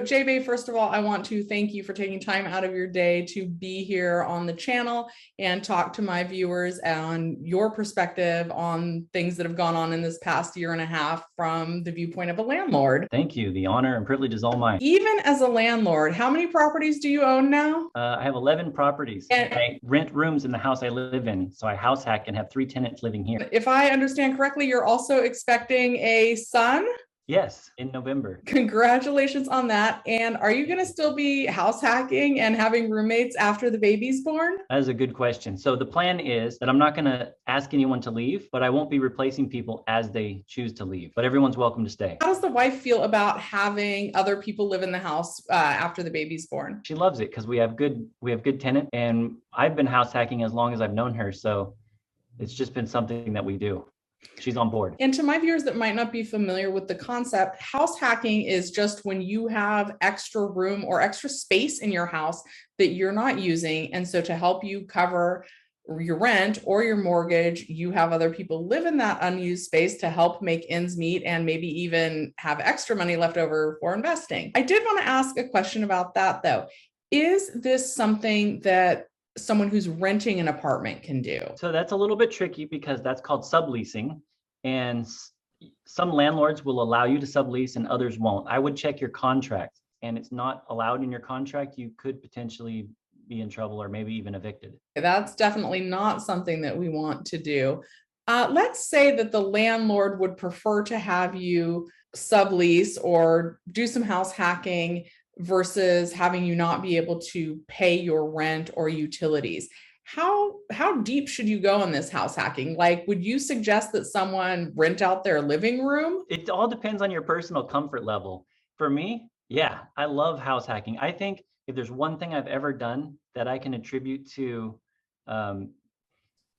JB, first of all, I want to thank you for taking time out of your day to be here on the channel and talk to my viewers on your perspective on things that have gone on in this past year and a half from the viewpoint of a landlord. Thank you. The honor and privilege is all mine. Even as a landlord, how many properties do you own now? I have 11 properties. I rent rooms in the house I live in. So I house hack and have 3 tenants living here. If I understand correctly, you're also expecting a son? Yes, in November. Congratulations on that. And are you going to still be house hacking and having roommates after the baby's born? That is a good question. So the plan is that I'm not going to ask anyone to leave, but I won't be replacing people as they choose to leave. But everyone's welcome to stay. How does the wife feel about having other people live in the house after the baby's born? She loves it because we have good tenant, and I've been house hacking as long as I've known her. So it's just been something that we do. She's on board. And to my viewers that might not be familiar with the concept, house hacking is just when you have extra room or extra space in your house that you're not using. And so to help you cover your rent or your mortgage, you have other people live in that unused space to help make ends meet and maybe even have extra money left over for investing. I did want to ask a question about that though. Is this something that someone who's renting an apartment can do? So that's a little bit tricky because that's called subleasing, and some landlords will allow you to sublease and others won't. I would check your contract, and it's not allowed in your contract. You could potentially be in trouble or maybe even evicted. That's definitely not something that we want to do. Let's say that the landlord would prefer to have you sublease or do some house hacking versus having you not be able to pay your rent or utilities. How deep should you go in this house hacking? Like, would you suggest that someone rent out their living room? It all depends on your personal comfort level. For me, yeah, I love house hacking. I think if there's one thing I've ever done that I can attribute to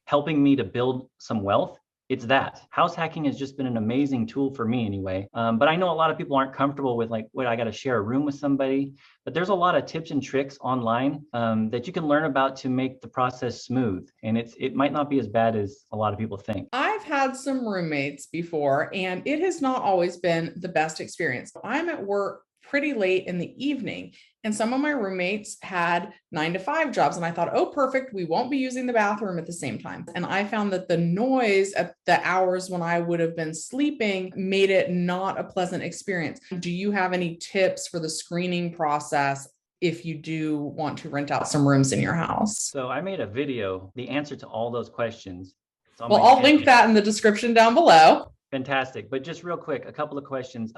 helping me to build some wealth, it's that. House hacking has just been an amazing tool for me anyway. But I know a lot of people aren't comfortable with like, what, I got to share a room with somebody. But there's a lot of tips and tricks online that you can learn about to make the process smooth. And it might not be as bad as a lot of people think. I've had some roommates before, and it has not always been the best experience. I'm at work pretty late in the evening, and some of my roommates had 9-to-5 jobs, and I thought, oh, perfect, we won't be using the bathroom at the same time. And I found that the noise at the hours when I would have been sleeping made it not a pleasant experience. Do you have any tips for the screening process if you do want to rent out some rooms in your house? So I made a video, the answer to all those questions. Well, I'll link that in the description down below. Fantastic. But just real quick, a couple of questions.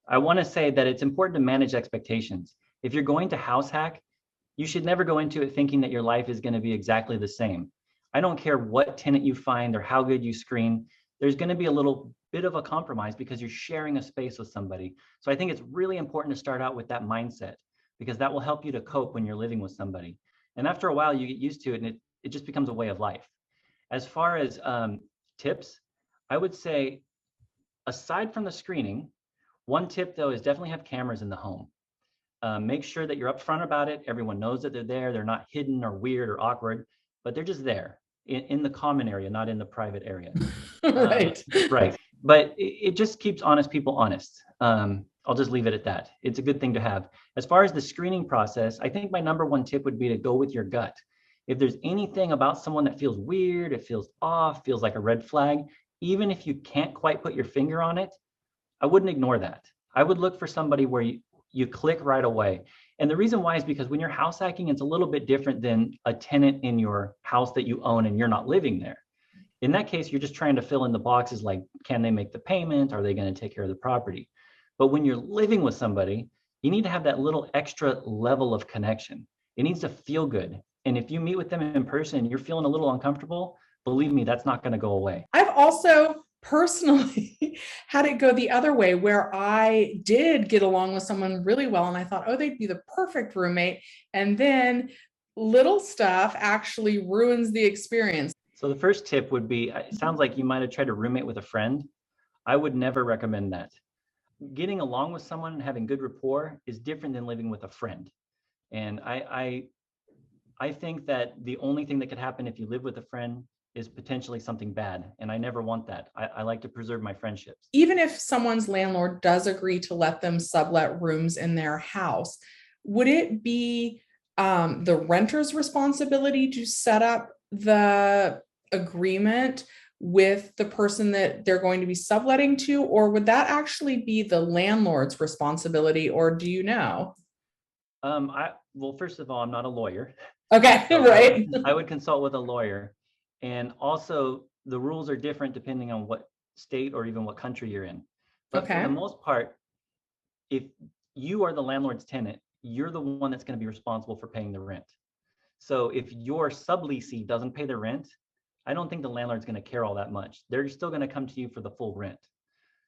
I want to say that it's important to manage expectations. If you're going to house hack, you should never go into it thinking that your life is going to be exactly the same. I don't care what tenant you find or how good you screen, there's going to be a little bit of a compromise because you're sharing a space with somebody. So I think it's really important to start out with that mindset because that will help you to cope when you're living with somebody. And after a while, you get used to it and it just becomes a way of life. As far as tips, I would say, aside from the screening, one tip though is definitely have cameras in the home. Make sure that you're upfront about it. Everyone knows that they're there. They're not hidden or weird or awkward, but they're just there in the common area, not in the private area. Right. Right. But it just keeps honest people honest. I'll just leave it at that. It's a good thing to have. As far as the screening process, I think my number one tip would be to go with your gut. If there's anything about someone that feels weird, it feels off, feels like a red flag, even if you can't quite put your finger on it, I wouldn't ignore that. I would look for somebody where you click right away. And the reason why is because when you're house hacking, it's a little bit different than a tenant in your house that you own and you're not living there. In that case, you're just trying to fill in the boxes like, can they make the payment? Are they going to take care of the property? But when you're living with somebody, you need to have that little extra level of connection. It needs to feel good. And if you meet with them in person and you're feeling a little uncomfortable, believe me, that's not going to go away. I've also personally had it go the other way where I did get along with someone really well and I thought, oh, they'd be the perfect roommate. And then little stuff actually ruins the experience. So the first tip would be, it sounds like you might have tried to roommate with a friend. I would never recommend that. Getting along with someone and having good rapport is different than living with a friend. And I think that the only thing that could happen if you live with a friend is potentially something bad. And I never want that. I like to preserve my friendships. Even if someone's landlord does agree to let them sublet rooms in their house, would it be the renter's responsibility to set up the agreement with the person that they're going to be subletting to, or would that actually be the landlord's responsibility, or do you know? Well, first of all, I'm not a lawyer. Okay, So right. I would consult with a lawyer. And also the rules are different depending on what state or even what country you're in. But for the Okay. most part, if you are the landlord's tenant, you're the one that's going to be responsible for paying the rent. So if your subleasee doesn't pay the rent, I don't think the landlord's going to care all that much. They're still going to come to you for the full rent.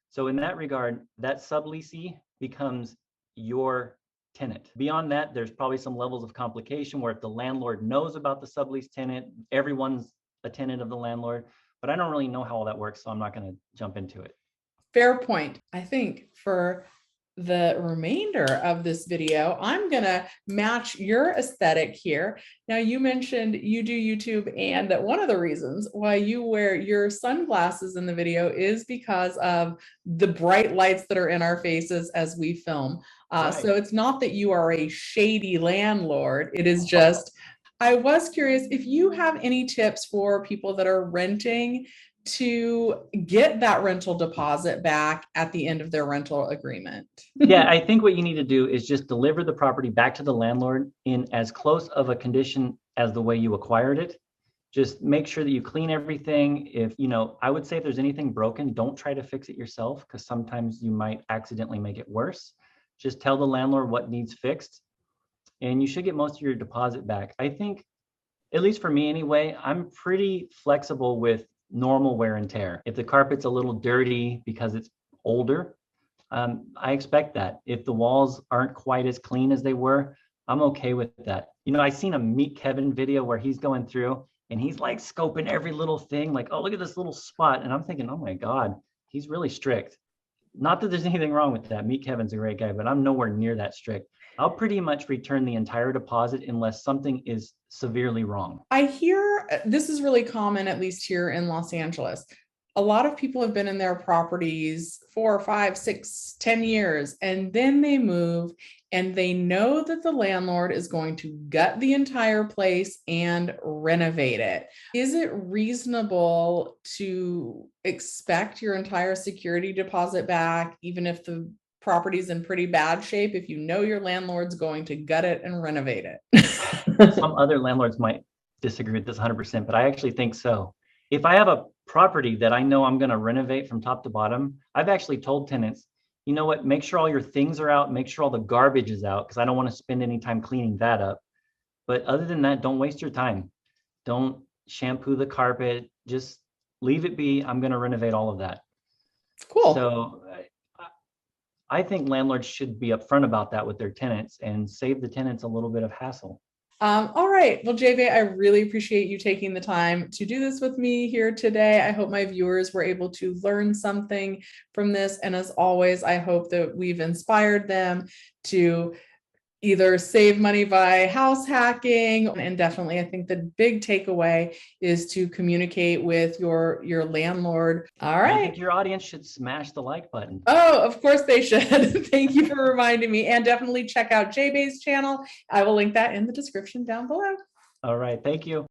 So in that regard, that subleasee becomes your tenant. Beyond that, there's probably some levels of complication where if the landlord knows about the sublease tenant, everyone's a tenant of the landlord. But I don't really know how all that works, so I'm not going to jump into it. Fair point. I think for the remainder of this video, I'm gonna match your aesthetic here. Now, you mentioned you do YouTube, and that one of the reasons why you wear your sunglasses in the video is because of the bright lights that are in our faces as we film. Right. So it's not that you are a shady landlord. It is just, I was curious if you have any tips for people that are renting to get that rental deposit back at the end of their rental agreement. Yeah, I think what you need to do is just deliver the property back to the landlord in as close of a condition as the way you acquired it. Just make sure that you clean everything. If, I would say if there's anything broken, don't try to fix it yourself, because sometimes you might accidentally make it worse. Just tell the landlord what needs fixed, and you should get most of your deposit back. I think, at least for me anyway, I'm pretty flexible with normal wear and tear. If the carpet's a little dirty because it's older, I expect that. If the walls aren't quite as clean as they were, I'm okay with that. I seen a Meet Kevin video where he's going through and he's like scoping every little thing, like, oh, look at this little spot. And I'm thinking, oh my God, he's really strict. Not that there's anything wrong with that. Meet Kevin's a great guy, but I'm nowhere near that strict. I'll pretty much return the entire deposit unless something is severely wrong. I hear this is really common, at least here in Los Angeles. A lot of people have been in their properties 4, 5, 6, 10 years, and then they move and they know that the landlord is going to gut the entire place and renovate it. Is it reasonable to expect your entire security deposit back, even if the property's in pretty bad shape, if you know your landlord's going to gut it and renovate it? Some other landlords might disagree with this 100%, but I actually think so. If I have a property that I know I'm going to renovate from top to bottom, I've actually told tenants, you know what, make sure all your things are out, make sure all the garbage is out, because I don't want to spend any time cleaning that up. But other than that, don't waste your time. Don't shampoo the carpet. Just leave it be. I'm going to renovate all of that. Cool. So I think landlords should be upfront about that with their tenants and save the tenants a little bit of hassle. All right. Well, JV, I really appreciate you taking the time to do this with me here today. I hope my viewers were able to learn something from this. And as always, I hope that we've inspired them to either save money by house hacking, and definitely I think the big takeaway is to communicate with your landlord. All right. I think your audience should smash the like button. Oh, of course they should. Thank you for reminding me, and definitely check out JBay's channel. I will link that in the description down below. All right. Thank you.